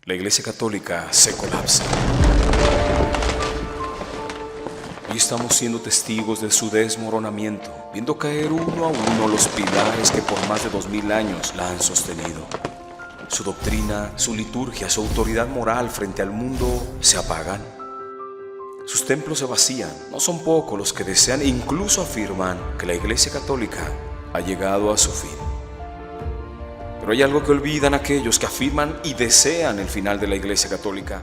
La Iglesia Católica se colapsa. Hoy estamos siendo testigos de su desmoronamiento, viendo caer uno a uno los pilares que por más de 2000 años la han sostenido. Su doctrina, su liturgia, su autoridad moral frente al mundo se apagan. Sus templos se vacían. No son pocos los que desean e incluso afirman que la Iglesia Católica ha llegado a su fin. Pero hay algo que olvidan aquellos que afirman y desean el final de la Iglesia Católica: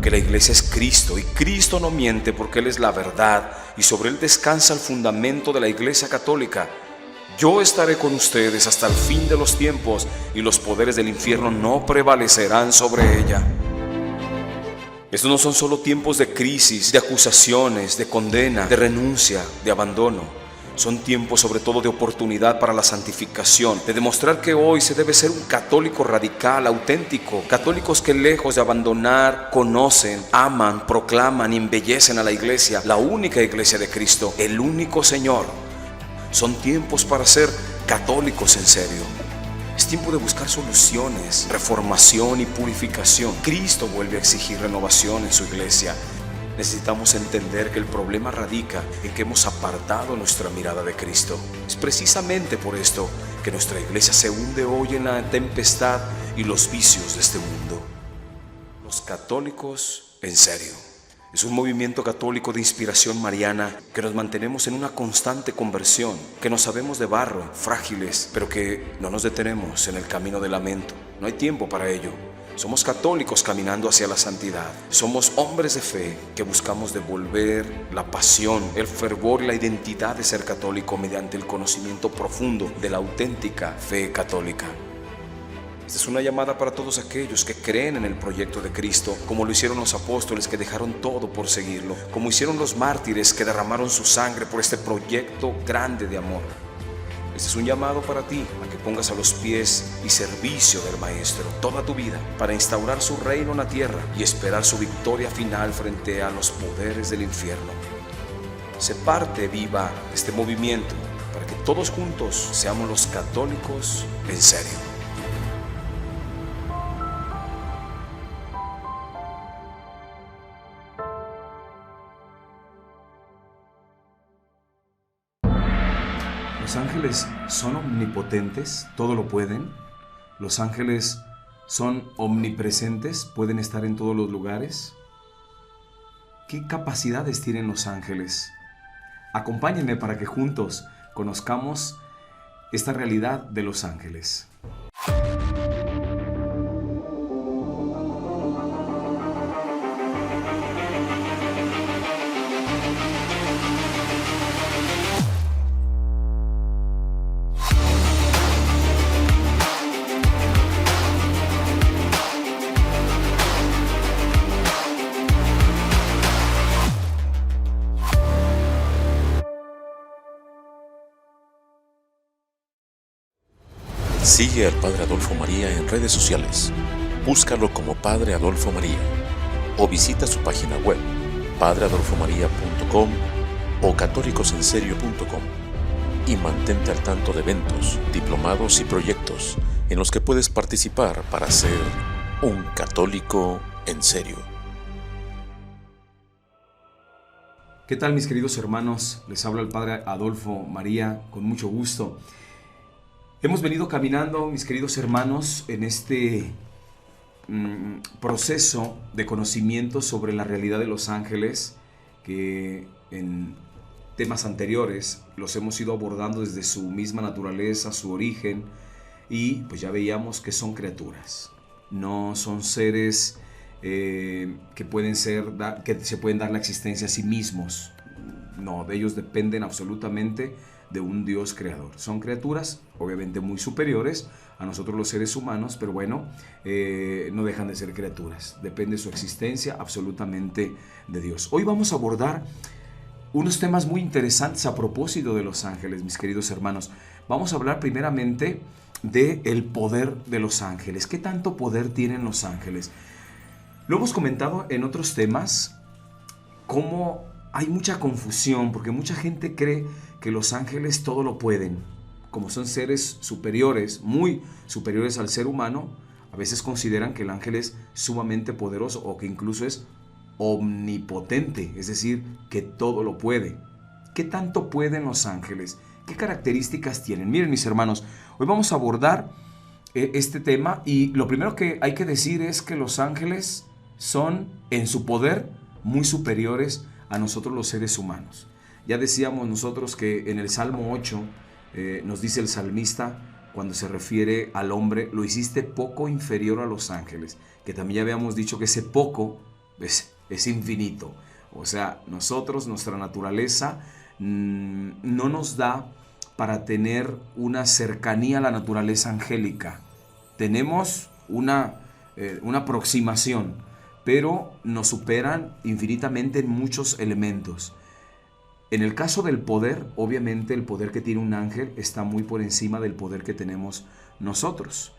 que la Iglesia es Cristo, y Cristo no miente porque Él es la verdad y sobre Él descansa el fundamento de la Iglesia Católica. Yo estaré con ustedes hasta el fin de los tiempos y los poderes del infierno no prevalecerán sobre ella. Estos no son solo tiempos de crisis, de acusaciones, de condena, de renuncia, de abandono. Son tiempos sobre todo de oportunidad para la santificación, de demostrar que hoy se debe ser un católico radical, auténtico. Católicos que lejos de abandonar, conocen, aman, proclaman y embellecen a la Iglesia, la única Iglesia de Cristo, el único Señor. Son tiempos para ser católicos en serio. Es tiempo de buscar soluciones, reformación y purificación. Cristo vuelve a exigir renovación en su Iglesia. Necesitamos entender que el problema radica en que hemos apartado nuestra mirada de Cristo. Es precisamente por esto que nuestra Iglesia se hunde hoy en la tempestad y los vicios de este mundo. Los católicos en serio. Es un movimiento católico de inspiración mariana que nos mantenemos en una constante conversión, que nos sabemos de barro, frágiles, pero que no nos detenemos en el camino del lamento. No hay tiempo para ello. Somos católicos caminando hacia la santidad. Somos hombres de fe que buscamos devolver la pasión, el fervor y la identidad de ser católico mediante el conocimiento profundo de la auténtica fe católica. Esta es una llamada para todos aquellos que creen en el proyecto de Cristo, como lo hicieron los apóstoles que dejaron todo por seguirlo, como hicieron los mártires que derramaron su sangre por este proyecto grande de amor. Este es un llamado para ti, a que pongas a los pies y servicio del Maestro toda tu vida para instaurar su reino en la tierra y esperar su victoria final frente a los poderes del infierno. Sé parte viva de este movimiento para que todos juntos seamos los católicos en serio. Los ángeles son omnipotentes, todo lo pueden. Los ángeles son omnipresentes, pueden estar en todos los lugares. ¿Qué capacidades tienen los ángeles? Acompáñenme para que juntos conozcamos esta realidad de los ángeles. Sigue al Padre Adolfo María en redes sociales. Búscalo como Padre Adolfo María o visita su página web padreadolfomaria.com o católicosenserio.com y mantente al tanto de eventos, diplomados y proyectos en los que puedes participar para ser un católico en serio. ¿Qué tal, mis queridos hermanos? Les habla el Padre Adolfo María con mucho gusto. Hemos venido caminando, mis queridos hermanos, en este proceso de conocimiento sobre la realidad de los ángeles, que en temas anteriores los hemos ido abordando desde su misma naturaleza, su origen, y pues ya veíamos que son criaturas, no son seres que se pueden dar la existencia a sí mismos. No, de ellos dependen absolutamente de un Dios creador. Son criaturas obviamente muy superiores a nosotros los seres humanos, pero bueno, no dejan de ser criaturas. Depende su existencia absolutamente de Dios. Hoy vamos a abordar unos temas muy interesantes a propósito de los ángeles, mis queridos hermanos. Vamos a hablar primeramente del poder de los ángeles. ¿Qué tanto poder tienen los ángeles? Lo hemos comentado en otros temas, cómo hay mucha confusión, porque mucha gente cree que los ángeles todo lo pueden. Como son seres superiores, muy superiores al ser humano, A veces consideran que el ángel es sumamente poderoso o que incluso es omnipotente, es decir, que todo lo puede. ¿Qué tanto pueden los ángeles? ¿Qué características tienen? Miren, mis hermanos, hoy vamos a abordar este tema, y lo primero que hay que decir es que los ángeles son en su poder muy superiores a nosotros los seres humanos. Ya decíamos nosotros que en el Salmo 8 nos dice el salmista, cuando se refiere al hombre, lo hiciste poco inferior a los ángeles, que también ya habíamos dicho que ese poco es infinito. O sea, nosotros, nuestra naturaleza no nos da para tener una cercanía a la naturaleza angélica. Tenemos una aproximación, pero nos superan infinitamente en muchos elementos. En el caso del poder, obviamente el poder que tiene un ángel está muy por encima del poder que tenemos nosotros.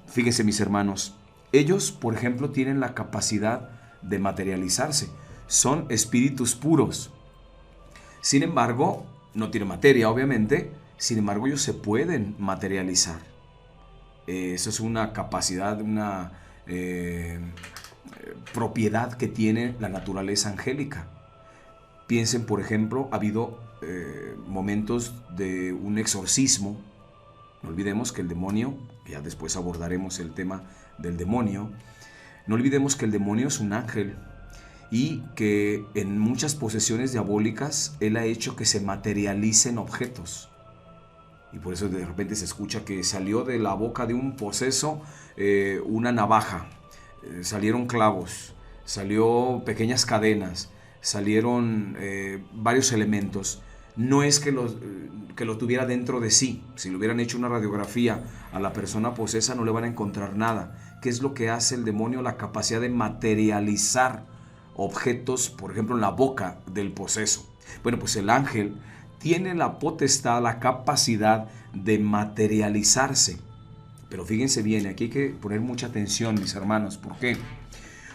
Fíjense, mis hermanos, ellos, por ejemplo, tienen la capacidad de materializarse. Son espíritus puros. Sin embargo, no tienen materia, obviamente. Sin embargo, ellos se pueden materializar. Eso es una capacidad, una propiedad que tiene la naturaleza angélica. Piensen, por ejemplo, ha habido momentos de un exorcismo. No olvidemos que el demonio, ya después abordaremos el tema del demonio, no olvidemos que el demonio es un ángel y que en muchas posesiones diabólicas él ha hecho que se materialicen objetos. Y por eso de repente se escucha que salió de la boca de un poseso una navaja, salieron clavos, salió pequeñas cadenas, salieron varios elementos. No es que lo tuviera dentro de sí. Si le hubieran hecho una radiografía a la persona posesa, no le van a encontrar nada. ¿Qué es lo que hace el demonio? La capacidad de materializar objetos, por ejemplo, en la boca del poseso. Bueno, pues el ángel tiene la potestad, la capacidad de materializarse. Pero fíjense bien, aquí hay que poner mucha atención, mis hermanos. ¿Por qué?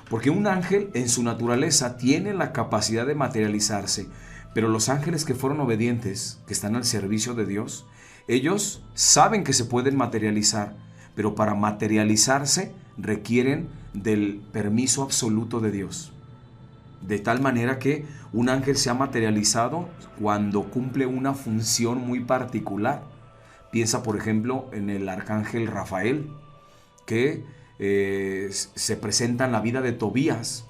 Porque un ángel en su naturaleza tiene la capacidad de materializarse, pero los ángeles que fueron obedientes, que están al servicio de Dios, ellos saben que se pueden materializar, pero para materializarse requieren del permiso absoluto de Dios. De tal manera que un ángel se ha materializado cuando cumple una función muy particular. Piensa, por ejemplo, en el arcángel Rafael, que se presenta en la vida de Tobías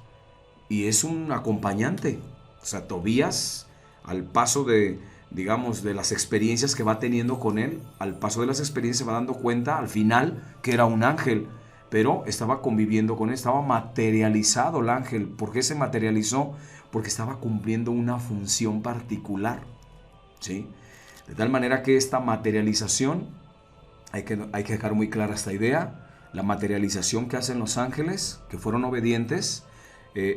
y es un acompañante. O sea, Tobías, al paso de, digamos, de las experiencias que va teniendo con él, al paso de las experiencias se va dando cuenta al final que era un ángel, pero estaba conviviendo con él, estaba materializado el ángel. ¿Por qué se materializó? Porque estaba cumpliendo una función particular, ¿sí? De tal manera que esta materialización, hay que dejar muy clara esta idea. La materialización que hacen los ángeles, que fueron obedientes,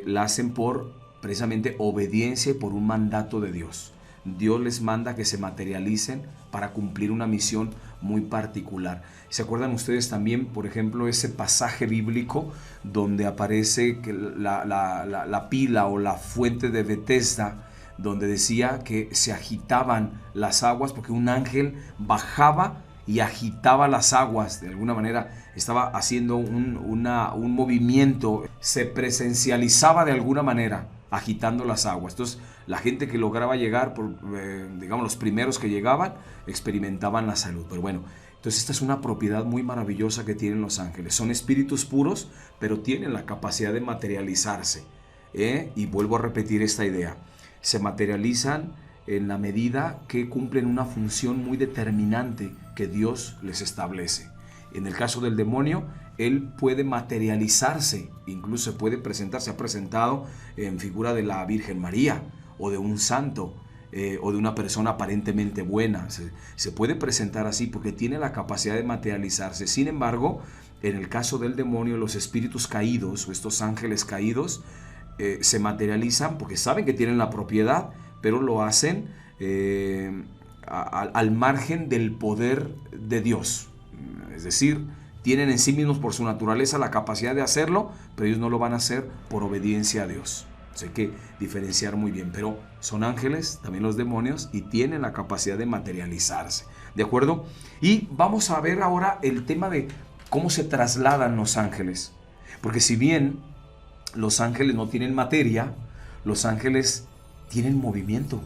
la hacen por precisamente obediencia y por un mandato de Dios. Dios les manda que se materialicen para cumplir una misión muy particular. ¿Se acuerdan ustedes también, por ejemplo, ese pasaje bíblico donde aparece que la pila o la fuente de Betesda, donde decía que se agitaban las aguas porque un ángel bajaba y agitaba las aguas? De alguna manera estaba haciendo un movimiento, se presencializaba de alguna manera agitando las aguas. Entonces la gente que lograba llegar, digamos los primeros que llegaban, experimentaban la salud. Pero bueno, entonces esta es una propiedad muy maravillosa que tienen los ángeles. Son espíritus puros, pero tienen la capacidad de materializarse. Y vuelvo a repetir esta idea. Se materializan en la medida que cumplen una función muy determinante que Dios les establece. En el caso del demonio, él puede materializarse, incluso se puede presentar, se ha presentado en figura de la Virgen María o de un santo o de una persona aparentemente buena. Se puede presentar así porque tiene la capacidad de materializarse. Sin embargo, en el caso del demonio, los espíritus caídos o estos ángeles caídos se materializan porque saben que tienen la propiedad, pero lo hacen al margen del poder de Dios. Es decir, tienen en sí mismos por su naturaleza la capacidad de hacerlo, pero ellos no lo van a hacer por obediencia a Dios. Hay que diferenciar muy bien, pero son ángeles, también los demonios, y tienen la capacidad de materializarse. ¿De acuerdo? Y vamos a ver ahora el tema de ¿Cómo se trasladan los ángeles? Porque si bien los ángeles no tienen materia, los ángeles tienen movimiento,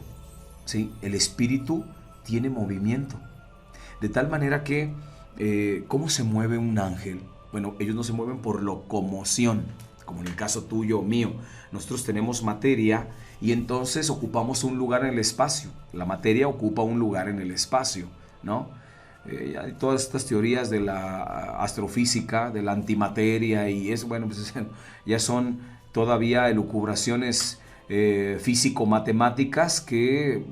¿sí? El espíritu tiene movimiento. De tal manera que, ¿cómo se mueve un ángel? Bueno, ellos no se mueven por locomoción, como en el caso tuyo o mío. Nosotros tenemos materia y entonces ocupamos un lugar en el espacio. La materia ocupa un lugar en el espacio, ¿no? Hay todas estas teorías de la astrofísica, de la antimateria y eso, bueno, pues ya son todavía elucubraciones físico-matemáticas que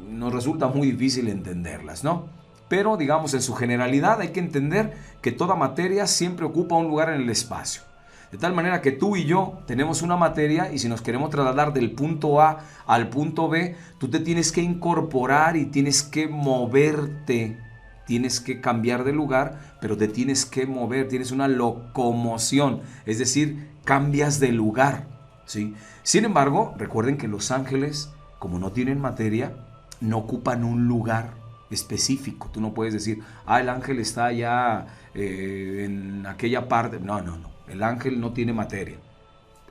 nos resulta muy difícil entenderlas, ¿no? Pero digamos en su generalidad hay que entender que toda materia siempre ocupa un lugar en el espacio. De tal manera que tú y yo tenemos una materia y si nos queremos trasladar del punto A al punto B, tú te tienes que incorporar y tienes que moverte. Tienes que cambiar de lugar, pero te tienes que mover, tienes una locomoción, es decir, cambias de lugar, ¿sí? Sin embargo, recuerden que los ángeles, como no tienen materia, no ocupan un lugar específico. Tú no puedes decir, el ángel está allá en aquella parte. No. El ángel no tiene materia.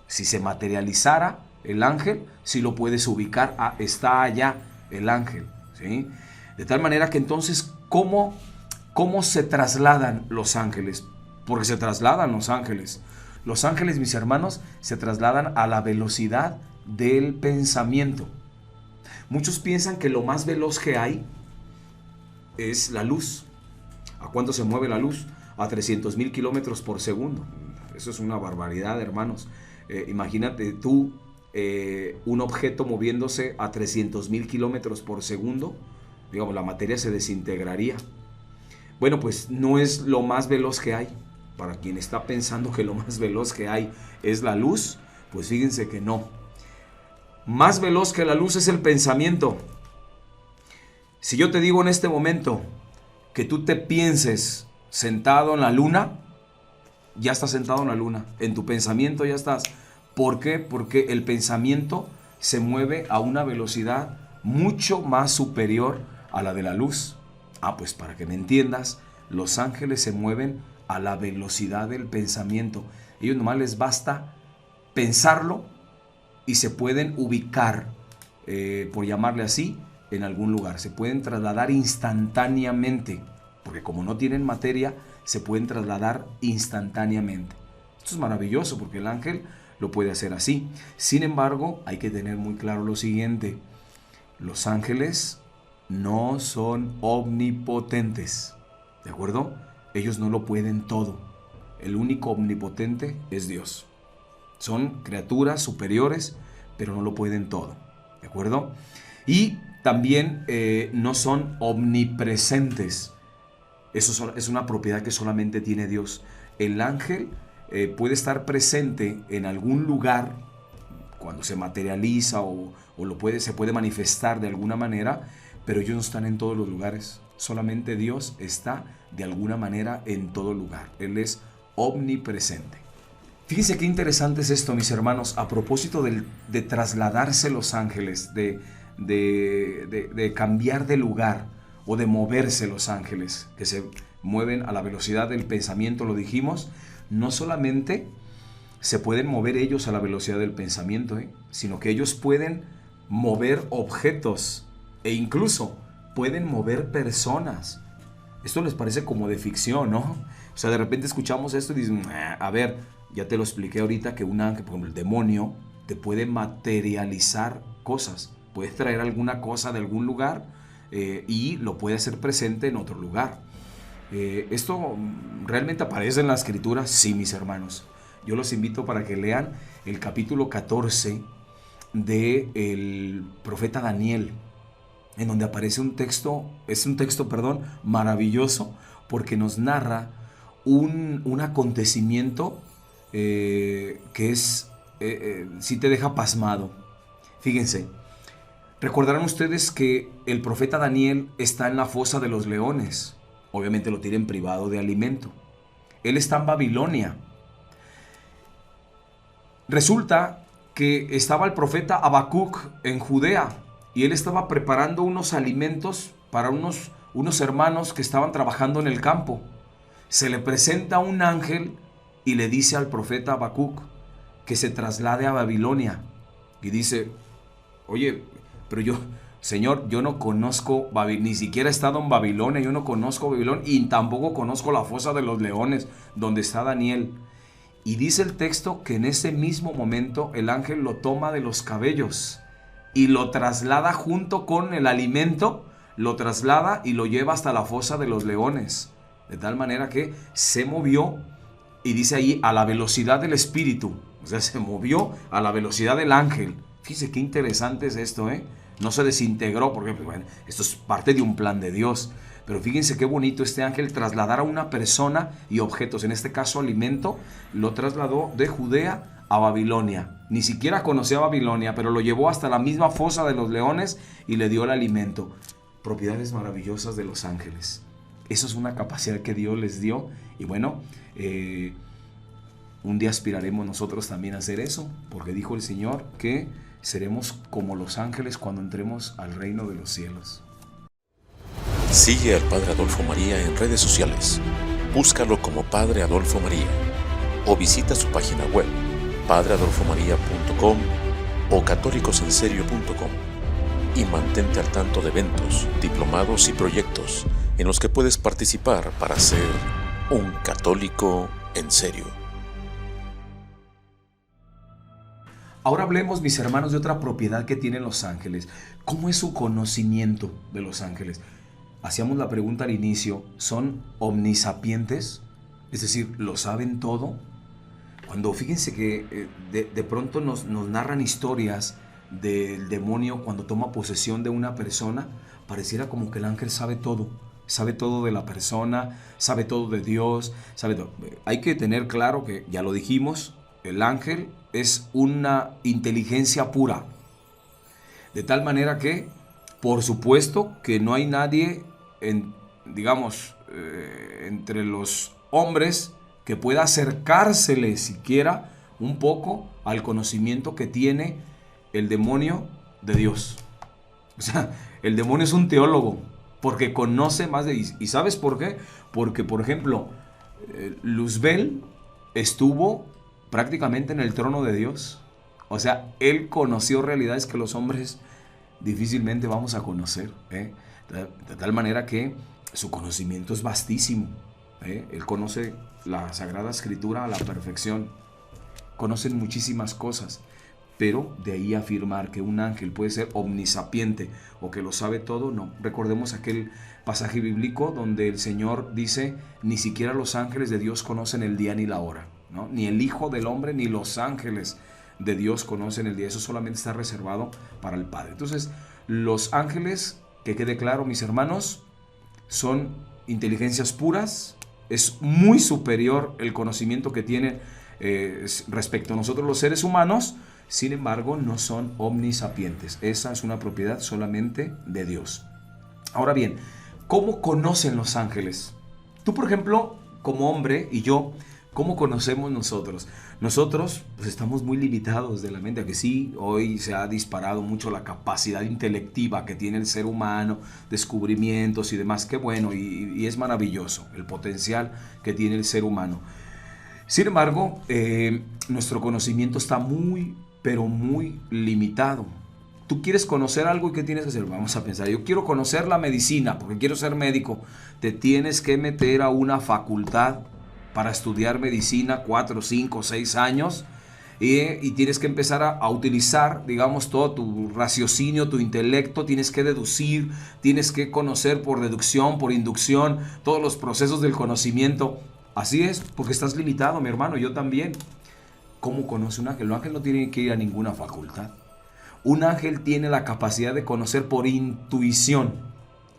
Si se materializara el ángel, sí lo puedes ubicar. Está allá el ángel, ¿sí? De tal manera que entonces, ¿cómo se trasladan los ángeles? Porque se trasladan los ángeles. Los ángeles, mis hermanos, se trasladan a la velocidad del pensamiento. Muchos piensan que lo más veloz que hay es la luz. ¿A cuánto se mueve la luz? A 300,000 kilómetros por segundo. Eso es una barbaridad, hermanos. Imagínate tú un objeto moviéndose a 300,000 kilómetros por segundo. Digamos, la materia se desintegraría. Bueno, pues no es lo más veloz que hay. Para quien está pensando que lo más veloz que hay es la luz, pues fíjense que no. Más veloz que la luz es el pensamiento. Si yo te digo en este momento que tú te pienses sentado en la luna, ya estás sentado en la luna. En tu pensamiento ya estás. ¿Por qué? Porque el pensamiento se mueve a una velocidad mucho más superior a la de la luz. Pues para que me entiendas, los ángeles se mueven a la velocidad del pensamiento. Ellos nomás les basta pensarlo y se pueden ubicar, por llamarle así, en algún lugar. Se pueden trasladar instantáneamente, porque como no tienen materia, se pueden trasladar instantáneamente. Esto es maravilloso porque el ángel lo puede hacer así. Sin embargo, hay que tener muy claro lo siguiente: los ángeles no son omnipotentes, ¿de acuerdo? Ellos no lo pueden todo. El único omnipotente es Dios. Son criaturas superiores, pero no lo pueden todo, ¿de acuerdo? Y también no son omnipresentes. Eso es una propiedad que solamente tiene Dios. El ángel puede estar presente en algún lugar cuando se materializa o se puede manifestar de alguna manera, pero ellos no están en todos los lugares. Solamente Dios está de alguna manera en todo lugar. Él es omnipresente. Fíjense qué interesante es esto, mis hermanos, a propósito de trasladarse los ángeles, de cambiar de lugar o de moverse los ángeles, que se mueven a la velocidad del pensamiento, lo dijimos. No solamente se pueden mover ellos a la velocidad del pensamiento, sino que ellos pueden mover objetos e incluso pueden mover personas. Esto les parece como de ficción, ¿no? O sea, de repente escuchamos esto y dicen, a ver, ya te lo expliqué ahorita que un ángel, por ejemplo, el demonio, te puede materializar cosas. Puedes traer alguna cosa de algún lugar y lo puede hacer presente en otro lugar. ¿Esto realmente aparece en la Escritura? Sí, mis hermanos. Yo los invito para que lean el capítulo 14 del profeta Daniel, en donde aparece un texto maravilloso, porque nos narra un acontecimiento que sí te deja pasmado. Fíjense, recordarán ustedes que el profeta Daniel está en la fosa de los leones. Obviamente lo tienen privado de alimento. Él está en Babilonia. Resulta que estaba el profeta Habacuc en Judea y él estaba preparando unos alimentos para unos hermanos que estaban trabajando en el campo. se le presenta un ángel y le dice al profeta Habacuc que se traslade a Babilonia. Y dice, oye, pero yo, Señor, yo no conozco Babilonia, ni siquiera he estado en Babilonia, yo no conozco Babilonia y tampoco conozco la fosa de los leones donde está Daniel. Y dice el texto que en ese mismo momento el ángel lo toma de los cabellos y lo traslada junto con el alimento, lo traslada y lo lleva hasta la fosa de los leones. De tal manera que se movió, y dice ahí, a la velocidad del espíritu. O sea, se movió a la velocidad del ángel. Fíjese qué interesante es esto, ¿eh? No se desintegró, porque bueno, esto es parte de un plan de Dios. Pero fíjense qué bonito este ángel trasladar a una persona y objetos, en este caso alimento, lo trasladó de Judea a Babilonia. Ni siquiera conocía Babilonia, pero lo llevó hasta la misma fosa de los leones y le dio el alimento. Propiedades maravillosas de los ángeles. Eso es una capacidad que Dios les dio. Y bueno, un día aspiraremos nosotros también a hacer eso, porque dijo el Señor que seremos como los ángeles cuando entremos al reino de los cielos. Sigue al Padre Adolfo María en redes sociales. Búscalo como Padre Adolfo María o visita su página web padreadolfomaria.com o católicosenserio.com y mantente al tanto de eventos, diplomados y proyectos en los que puedes participar para ser un católico en serio. Ahora hablemos, mis hermanos, de otra propiedad que tienen los ángeles. ¿Cómo es su conocimiento de los ángeles? Hacíamos la pregunta al inicio, ¿son omnisapientes? Es decir, ¿lo saben todo? Cuando fíjense que de pronto nos narran historias del demonio cuando toma posesión de una persona, pareciera como que el ángel sabe todo de la persona, sabe todo de Dios, sabe todo. Hay que tener claro que, ya lo dijimos, el ángel es una inteligencia pura, de tal manera que, por supuesto, que no hay nadie, entre los hombres que pueda acercársele siquiera un poco al conocimiento que tiene el demonio de Dios. O sea, el demonio es un teólogo, porque conoce más de... ¿Y sabes por qué? Porque, por ejemplo, Luzbel estuvo prácticamente en el trono de Dios. O sea, él conoció realidades que los hombres difícilmente vamos a conocer, ¿eh? De tal manera que su conocimiento es vastísimo, ¿eh? Él conoce la Sagrada Escritura a la perfección. Conocen muchísimas cosas, pero de ahí afirmar que un ángel puede ser omnisapiente o que lo sabe todo, no. Recordemos aquel pasaje bíblico donde el Señor dice, ni siquiera los ángeles de Dios conocen el día ni la hora, ¿no? Ni el Hijo del Hombre ni los ángeles de Dios conocen el día. Eso solamente está reservado para el Padre. Entonces, los ángeles, que quede claro, mis hermanos, son inteligencias puras. Es muy superior el conocimiento que tienen respecto a nosotros los seres humanos. Sin embargo, no son omnisapientes. Esa es una propiedad solamente de Dios. Ahora bien, ¿cómo conocen los ángeles? Tú, por ejemplo, como hombre, y yo, ¿cómo conocemos nosotros? Nosotros pues, estamos muy limitados de la mente, a que sí, hoy se ha disparado mucho la capacidad intelectiva que tiene el ser humano, descubrimientos y demás, qué bueno, y es maravilloso el potencial que tiene el ser humano. Sin embargo, nuestro conocimiento está muy, pero muy limitado. Tú quieres conocer algo y ¿qué tienes que hacer? Vamos a pensar, yo quiero conocer la medicina porque quiero ser médico. Te tienes que meter a una facultad para estudiar medicina 4, 5, 6 años y tienes que empezar a utilizar, digamos, todo tu raciocinio, tu intelecto, tienes que deducir, tienes que conocer por deducción, por inducción, todos los procesos del conocimiento. Así es, porque estás limitado, mi hermano, yo también. ¿Cómo conoce un ángel? Un ángel no tiene que ir a ninguna facultad. Un ángel tiene la capacidad de conocer por intuición.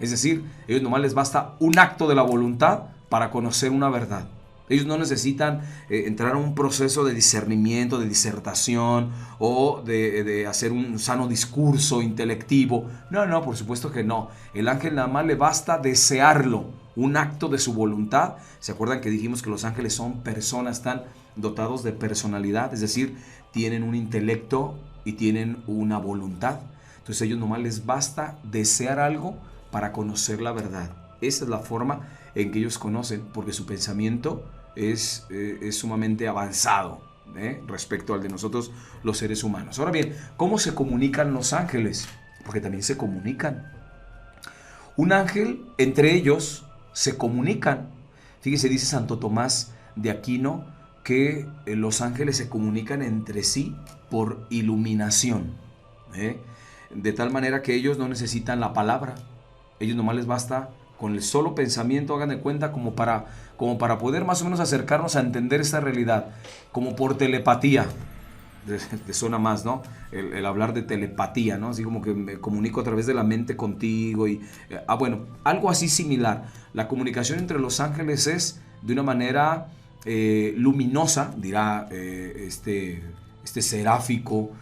Es decir, a ellos nomás les basta un acto de la voluntad para conocer una verdad. Ellos no necesitan entrar a un proceso de discernimiento, de disertación o de hacer un sano discurso intelectivo. No, por supuesto que no. El ángel nada más le basta desearlo, un acto de su voluntad. ¿Se acuerdan que dijimos que los ángeles son personas, están dotados de personalidad? Es decir, tienen un intelecto y tienen una voluntad. Entonces a ellos nomás les basta desear algo para conocer la verdad. Esa es la forma en que ellos conocen, porque su pensamiento es sumamente avanzado respecto al de nosotros los seres humanos. Ahora bien, ¿cómo se comunican los ángeles? Porque también se comunican. Un ángel, entre ellos, se comunican. Fíjese, dice Santo Tomás de Aquino que los ángeles se comunican entre sí por iluminación. De tal manera que ellos no necesitan la palabra. Ellos nomás les basta con el solo pensamiento, hagan de cuenta, como para poder más o menos acercarnos a entender esta realidad, como por telepatía. Te suena más, ¿no? El hablar de telepatía, ¿no? Así como que me comunico a través de la mente contigo y... bueno, algo así similar. La comunicación entre los ángeles es de una manera luminosa, dirá este seráfico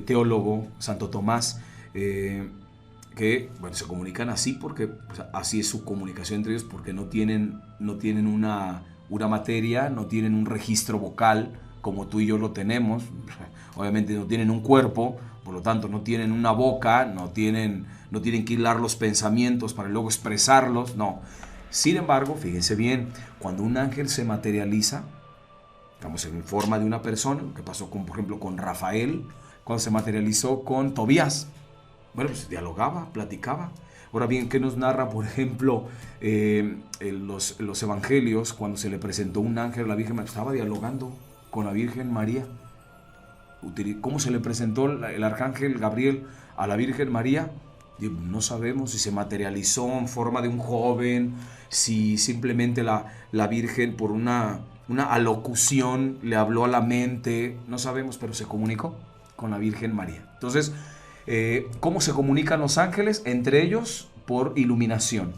teólogo, Santo Tomás, que bueno, se comunican así porque pues, así es su comunicación entre ellos, porque no tienen una materia, no tienen un registro vocal como tú y yo lo tenemos. Obviamente no tienen un cuerpo, por lo tanto no tienen una boca, no tienen que hilar los pensamientos para luego expresarlos, no. Sin embargo, fíjense bien, cuando un ángel se materializa, digamos en forma de una persona, que pasó por ejemplo con Rafael, cuando se materializó con Tobías, bueno, pues dialogaba, platicaba. Ahora bien, ¿qué nos narra, por ejemplo, los evangelios, cuando se le presentó un ángel a la Virgen María? Estaba dialogando con la Virgen María. ¿Cómo se le presentó el arcángel Gabriel a la Virgen María? No sabemos si se materializó en forma de un joven, si simplemente la Virgen por una alocución le habló a la mente, no sabemos, pero se comunicó con la Virgen María. Entonces, ¿cómo se comunican los ángeles? Entre ellos, por iluminación.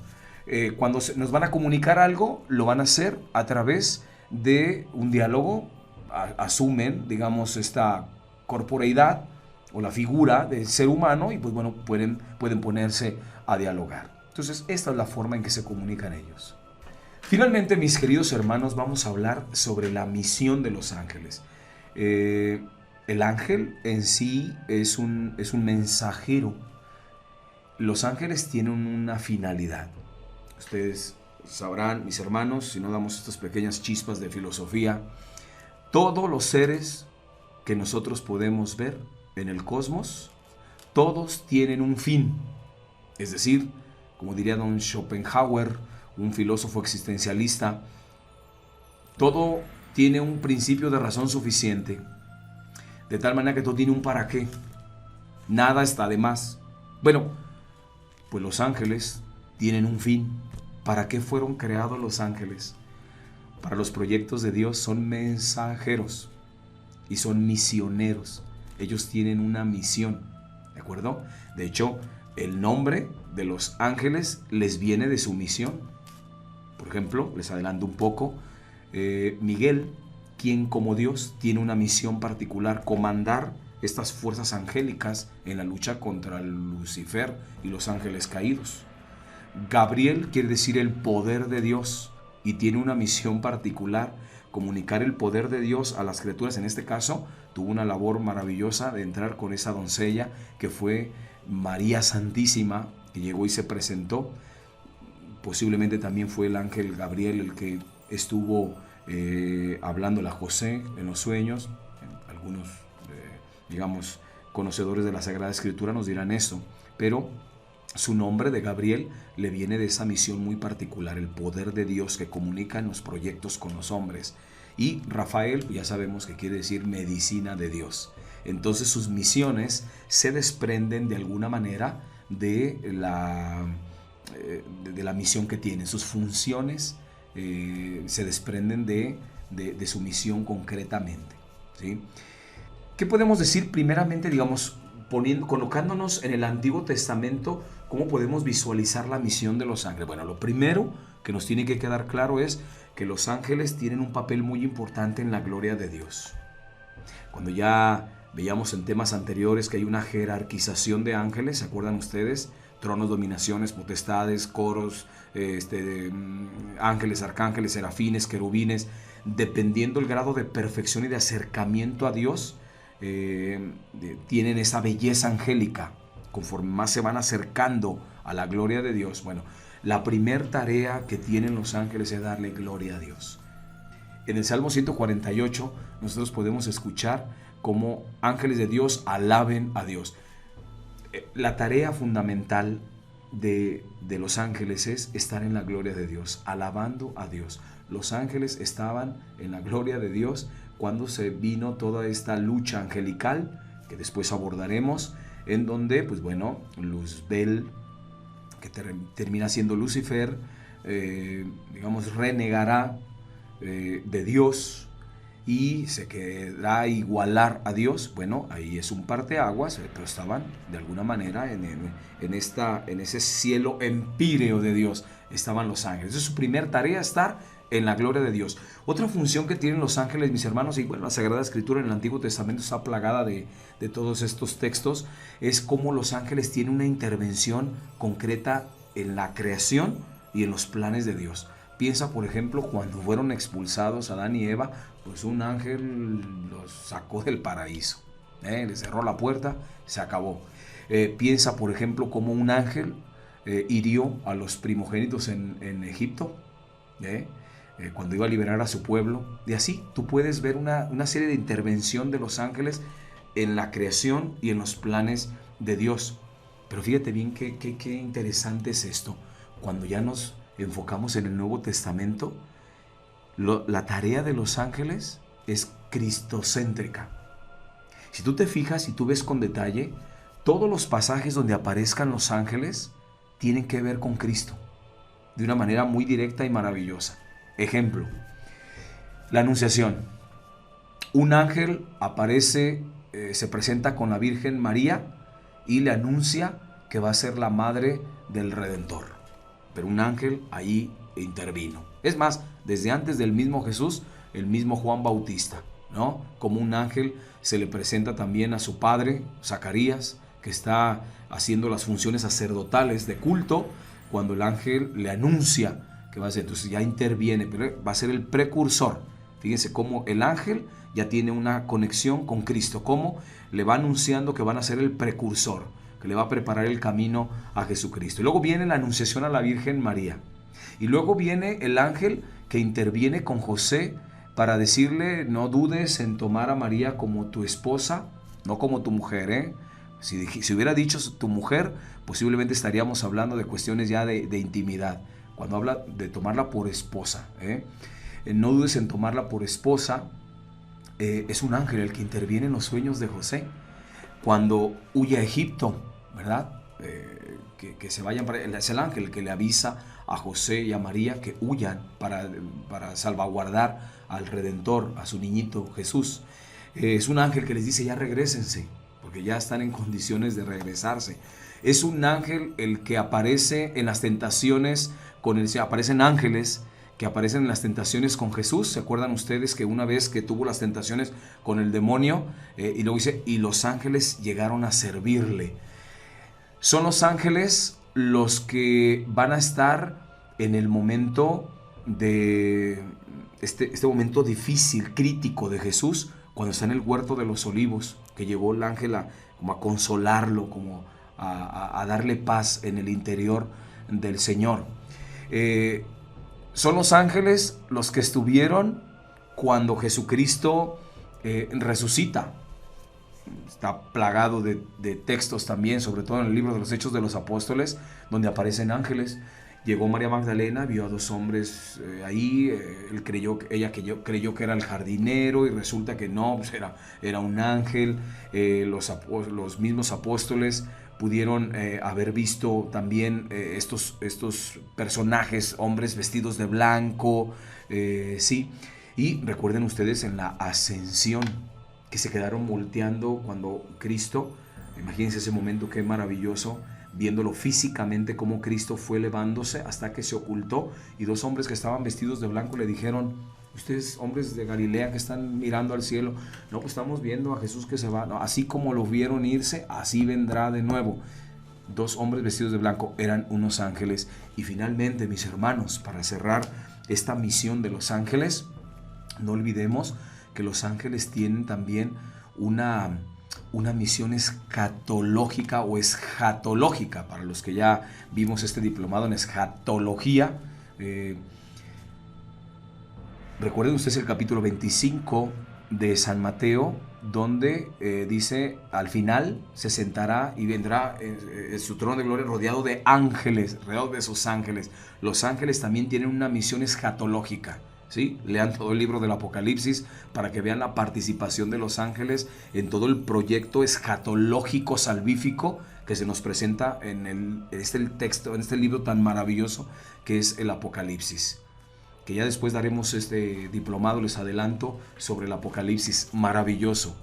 Cuando nos van a comunicar algo, lo van a hacer a través de un diálogo. Asumen, digamos, esta corporeidad o la figura del ser humano y pues bueno, pueden ponerse a dialogar. Entonces, esta es la forma en que se comunican ellos. Finalmente, mis queridos hermanos, vamos a hablar sobre la misión de los ángeles. El ángel en sí es un mensajero. Los ángeles tienen una finalidad. Ustedes sabrán, mis hermanos, si no damos estas pequeñas chispas de filosofía, todos los seres que nosotros podemos ver en el cosmos, todos tienen un fin. Es decir, como diría don Schopenhauer, un filósofo existencialista, todo tiene un principio de razón suficiente. De tal manera que todo tiene un para qué. Nada está de más. Bueno, pues los ángeles tienen un fin. ¿Para qué fueron creados los ángeles? Para los proyectos de Dios son mensajeros y son misioneros. Ellos tienen una misión, ¿de acuerdo? De hecho, el nombre de los ángeles les viene de su misión. Por ejemplo, les adelanto un poco, Miguel, quien como Dios tiene una misión particular, comandar estas fuerzas angélicas en la lucha contra Lucifer y los ángeles caídos. Gabriel quiere decir el poder de Dios y tiene una misión particular, comunicar el poder de Dios a las criaturas. En este caso, tuvo una labor maravillosa de entrar con esa doncella que fue María Santísima, que llegó y se presentó. Posiblemente también fue el ángel Gabriel el que estuvo hablándole a José en los sueños. Algunos, digamos, conocedores de la Sagrada Escritura nos dirán eso, pero su nombre de Gabriel le viene de esa misión muy particular, el poder de Dios que comunica en los proyectos con los hombres. Y Rafael, ya sabemos que quiere decir medicina de Dios. Entonces sus misiones se desprenden de alguna manera de la misión que tienen. Sus funciones se desprenden de su misión concretamente, ¿sí? ¿Qué podemos decir primeramente, digamos, colocándonos en el Antiguo Testamento? ¿Cómo podemos visualizar la misión de los ángeles? Bueno, lo primero que nos tiene que quedar claro es que los ángeles tienen un papel muy importante en la gloria de Dios. Cuando ya veíamos en temas anteriores que hay una jerarquización de ángeles, ¿se acuerdan ustedes? Tronos, dominaciones, potestades, coros, ángeles, arcángeles, serafines, querubines, dependiendo el grado de perfección y de acercamiento a Dios, tienen esa belleza angélica. Conforme más se van acercando a la gloria de Dios, bueno, La primer tarea que tienen los ángeles es darle gloria a Dios. En el Salmo 148 nosotros podemos escuchar cómo ángeles de Dios alaben a Dios. La tarea fundamental de los ángeles es estar en la gloria de Dios, alabando a Dios. Los ángeles estaban en la gloria de Dios cuando se vino toda esta lucha angelical, que después abordaremos, en donde, pues bueno, Luzbel, que termina siendo Lucifer, renegará de Dios y se quedará a igualar a Dios. Bueno, ahí es un parteaguas, pero estaban de alguna manera en ese cielo empíreo de Dios, estaban los ángeles. Esa es su primer tarea, estar en la gloria de Dios. Otra función que tienen los ángeles, mis hermanos, y bueno, la Sagrada Escritura en el Antiguo Testamento está plagada de todos estos textos, es cómo los ángeles tienen una intervención concreta en la creación y en los planes de Dios. Piensa, por ejemplo, cuando fueron expulsados Adán y Eva, pues un ángel los sacó del paraíso, les cerró la puerta, se acabó. Piensa, por ejemplo, cómo un ángel hirió a los primogénitos en Egipto, cuando iba a liberar a su pueblo. Y así tú puedes ver una serie de intervención de los ángeles en la creación y en los planes de Dios. Pero fíjate bien qué interesante es esto. Cuando ya nos enfocamos en el Nuevo Testamento, la tarea de los ángeles es cristocéntrica. Si tú te fijas y tú ves con detalle, todos los pasajes donde aparezcan los ángeles tienen que ver con Cristo, de una manera muy directa y maravillosa. Ejemplo, la Anunciación. Un ángel aparece, se presenta con la Virgen María y le anuncia que va a ser la madre del Redentor. Pero un ángel ahí intervino. Es más, desde antes del mismo Jesús, el mismo Juan Bautista, ¿no? Como un ángel se le presenta también a su padre, Zacarías, que está haciendo las funciones sacerdotales de culto, cuando el ángel le anuncia que va a ser. Entonces ya interviene, pero va a ser el precursor. Fíjense cómo el ángel ya tiene una conexión con Cristo, cómo le va anunciando que van a ser el precursor, que le va a preparar el camino a Jesucristo. Y luego viene la anunciación a la Virgen María. Y luego viene el ángel que interviene con José para decirle: no dudes en tomar a María como tu esposa, no como tu mujer, Si hubiera dicho tu mujer, posiblemente estaríamos hablando de cuestiones ya de intimidad. Cuando habla de tomarla por esposa, no dudes en tomarla por esposa, es un ángel el que interviene en los sueños de José. Cuando huye a Egipto, ¿verdad? Que se vayan es el ángel que le avisa a José y a María que huyan para salvaguardar al Redentor, a su niñito Jesús. Es un ángel que les dice: ya regrésense, porque ya están en condiciones de regresarse. Es un ángel el que aparece en las tentaciones, aparecen ángeles que aparecen en las tentaciones con Jesús. ¿Se acuerdan ustedes que una vez que tuvo las tentaciones con el demonio, y luego dice: y los ángeles llegaron a servirle? Son los ángeles los que van a estar en el momento de este momento difícil, crítico de Jesús, cuando está en el huerto de los olivos, que llegó el ángel como a consolarlo, como a darle paz en el interior del Señor. Son los ángeles los que estuvieron cuando Jesucristo resucita. Está plagado de textos también, sobre todo en el libro de los Hechos de los Apóstoles, donde aparecen ángeles. Llegó María Magdalena, vio a dos hombres ahí, ella creyó que era el jardinero, y resulta que no, pues era un ángel. Los mismos apóstoles pudieron haber visto también estos personajes, hombres vestidos de blanco, sí. Y recuerden ustedes en la ascensión, que se quedaron volteando cuando Cristo, imagínense ese momento, qué maravilloso, viéndolo físicamente cómo Cristo fue elevándose hasta que se ocultó, y dos hombres que estaban vestidos de blanco le dijeron: ustedes, hombres de Galilea que están mirando al cielo, no, pues estamos viendo a Jesús que se va. No, así como lo vieron irse, así vendrá de nuevo. Dos hombres vestidos de blanco eran unos ángeles. Y finalmente, mis hermanos, para cerrar esta misión de los ángeles, no olvidemos que los ángeles tienen también una misión escatológica o escatológica, para los que ya vimos este diplomado en escatología. Recuerden ustedes el capítulo 25 de San Mateo, donde dice, al final se sentará y vendrá en su trono de gloria rodeado de ángeles, rodeado de sus ángeles. Los ángeles también tienen una misión escatológica, ¿sí? Lean todo el libro del Apocalipsis para que vean la participación de los ángeles en todo el proyecto escatológico salvífico que se nos presenta en este libro tan maravilloso que es el Apocalipsis, que ya después daremos este diplomado, les adelanto, sobre el Apocalipsis, maravilloso,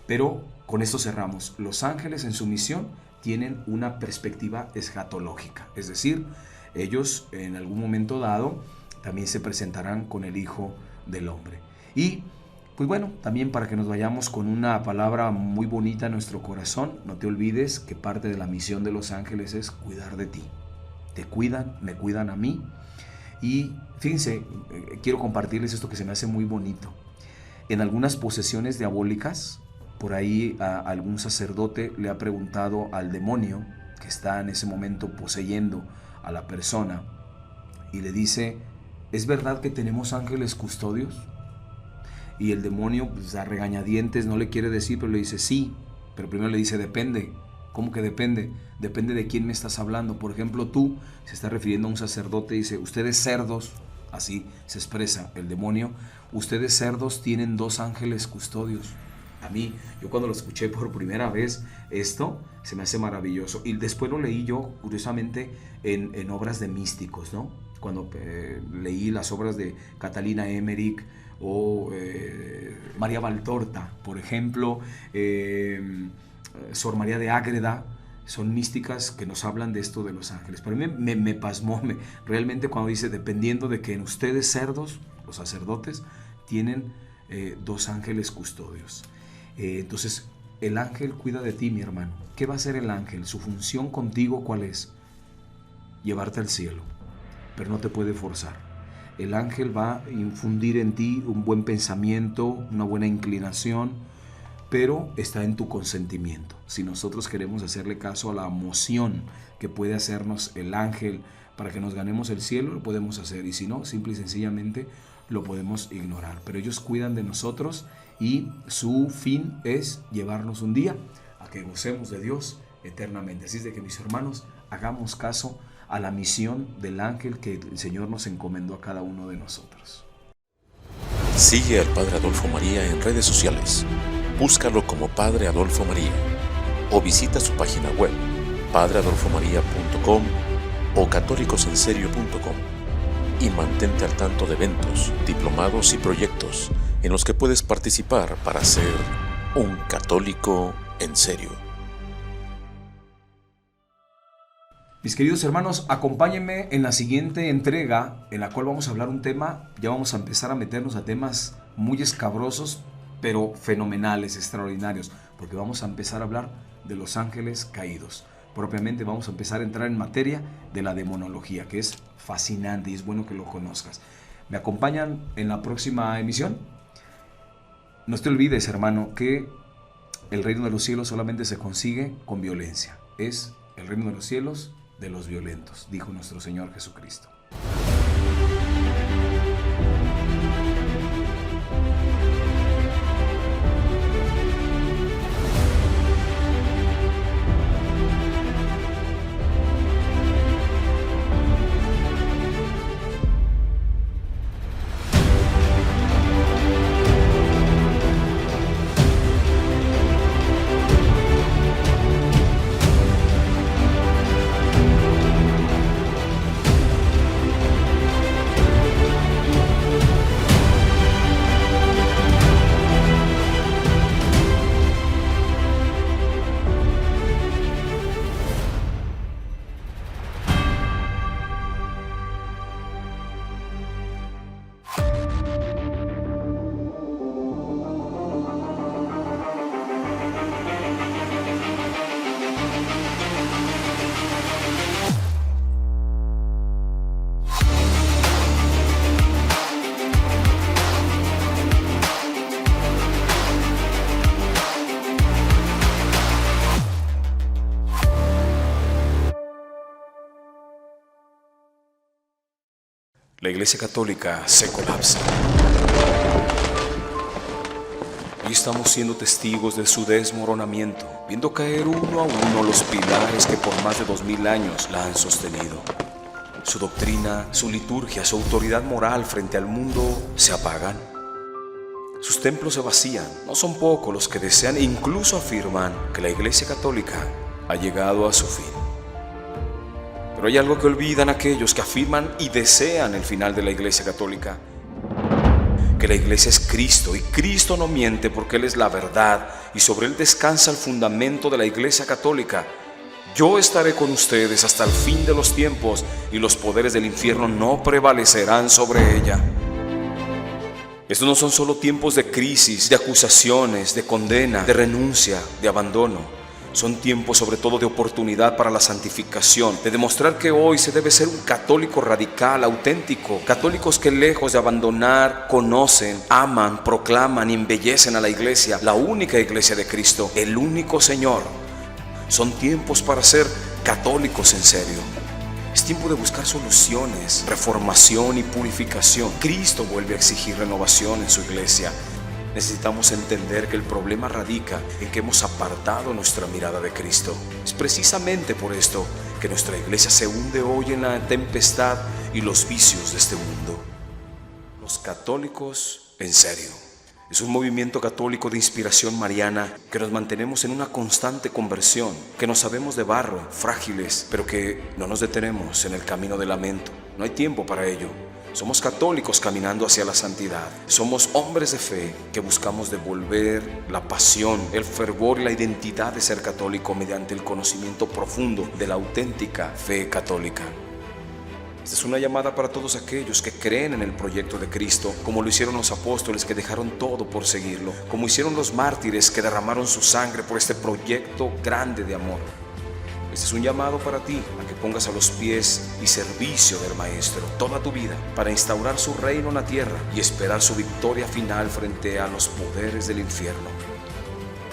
pero con esto cerramos. Los ángeles en su misión tienen una perspectiva escatológica, es decir, ellos en algún momento dado también se presentarán con el Hijo del Hombre. Y pues bueno, también para que nos vayamos con una palabra muy bonita en nuestro corazón, no te olvides que parte de la misión de los ángeles es cuidar de ti. Te cuidan, me cuidan a mí. Y fíjense, quiero compartirles esto que se me hace muy bonito. En algunas posesiones diabólicas, por ahí algún sacerdote le ha preguntado al demonio que está en ese momento poseyendo a la persona y le dice, ¿es verdad que tenemos ángeles custodios? Y el demonio, pues, a regañadientes, no le quiere decir, pero le dice sí, pero primero le dice depende. ¿Cómo que depende? Depende de quién me estás hablando. Por ejemplo, tú, se está refiriendo a un sacerdote, dice, ustedes cerdos, así se expresa el demonio, ustedes cerdos tienen 2 ángeles custodios. A mí, yo cuando lo escuché por primera vez, esto se me hace maravilloso. Y después lo leí yo, curiosamente, en obras de místicos, ¿no? Cuando leí las obras de Catalina Emmerich o María Valtorta, por ejemplo, Sor María de Ágreda, son místicas que nos hablan de esto de los ángeles. Pero a mí me pasmó realmente cuando dice, dependiendo de que en ustedes cerdos, los sacerdotes, tienen 2 ángeles custodios. Entonces, el ángel cuida de ti, mi hermano. ¿Qué va a hacer el ángel? Su función contigo, ¿cuál es? Llevarte al cielo, pero no te puede forzar. El ángel va a infundir en ti un buen pensamiento, una buena inclinación, pero está en tu consentimiento. Si nosotros queremos hacerle caso a la moción que puede hacernos el ángel para que nos ganemos el cielo, lo podemos hacer, y si no, simple y sencillamente lo podemos ignorar. Pero ellos cuidan de nosotros y su fin es llevarnos un día a que gocemos de Dios eternamente. Así es de que, mis hermanos, hagamos caso a la misión del ángel que el Señor nos encomendó a cada uno de nosotros. Sigue al Padre Adolfo María en redes sociales. Búscalo como Padre Adolfo María o visita su página web padreadolfomaria.com o católicosenserio.com y mantente al tanto de eventos, diplomados y proyectos en los que puedes participar para ser un católico en serio. Mis queridos hermanos, acompáñenme en la siguiente entrega en la cual vamos a hablar un tema, ya vamos a empezar a meternos a temas muy escabrosos, pero fenomenales, extraordinarios, porque vamos a empezar a hablar de los ángeles caídos. Propiamente vamos a empezar a entrar en materia de la demonología, que es fascinante y es bueno que lo conozcas. ¿Me acompañan en la próxima emisión? No te olvides, hermano, que el reino de los cielos solamente se consigue con violencia. Es el reino de los cielos de los violentos, dijo nuestro Señor Jesucristo. La Iglesia Católica se colapsa. Hoy estamos siendo testigos de su desmoronamiento, viendo caer uno a uno los pilares que por más de 2000 años la han sostenido. Su doctrina, su liturgia, su autoridad moral frente al mundo se apagan. Sus templos se vacían. No son pocos los que desean e incluso afirman que la Iglesia Católica ha llegado a su fin. Pero hay algo que olvidan aquellos que afirman y desean el final de la Iglesia Católica: que la Iglesia es Cristo, y Cristo no miente porque Él es la verdad y sobre Él descansa el fundamento de la Iglesia Católica. Yo estaré con ustedes hasta el fin de los tiempos y los poderes del infierno no prevalecerán sobre ella. Estos no son solo tiempos de crisis, de acusaciones, de condena, de renuncia, de abandono. Son tiempos sobre todo de oportunidad para la santificación, de demostrar que hoy se debe ser un católico radical, auténtico. Católicos que lejos de abandonar, conocen, aman, proclaman y embellecen a la Iglesia, la única Iglesia de Cristo, el único Señor. Son tiempos para ser católicos en serio. Es tiempo de buscar soluciones, reformación y purificación. Cristo vuelve a exigir renovación en su Iglesia. Necesitamos entender que el problema radica en que hemos apartado nuestra mirada de Cristo. Es precisamente por esto que nuestra Iglesia se hunde hoy en la tempestad y los vicios de este mundo. Los católicos en serio. Es un movimiento católico de inspiración mariana que nos mantenemos en una constante conversión, que nos sabemos de barro, frágiles, pero que no nos detenemos en el camino del lamento. No hay tiempo para ello. Somos católicos caminando hacia la santidad. Somos hombres de fe que buscamos devolver la pasión, el fervor y la identidad de ser católico mediante el conocimiento profundo de la auténtica fe católica. Esta es una llamada para todos aquellos que creen en el proyecto de Cristo, como lo hicieron los apóstoles que dejaron todo por seguirlo, como hicieron los mártires que derramaron su sangre por este proyecto grande de amor. Este es un llamado para ti, a que pongas a los pies y servicio del Maestro toda tu vida para instaurar su reino en la tierra y esperar su victoria final frente a los poderes del infierno.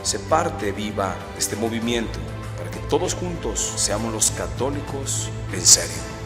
Sé parte viva de este movimiento para que todos juntos seamos los católicos en serio.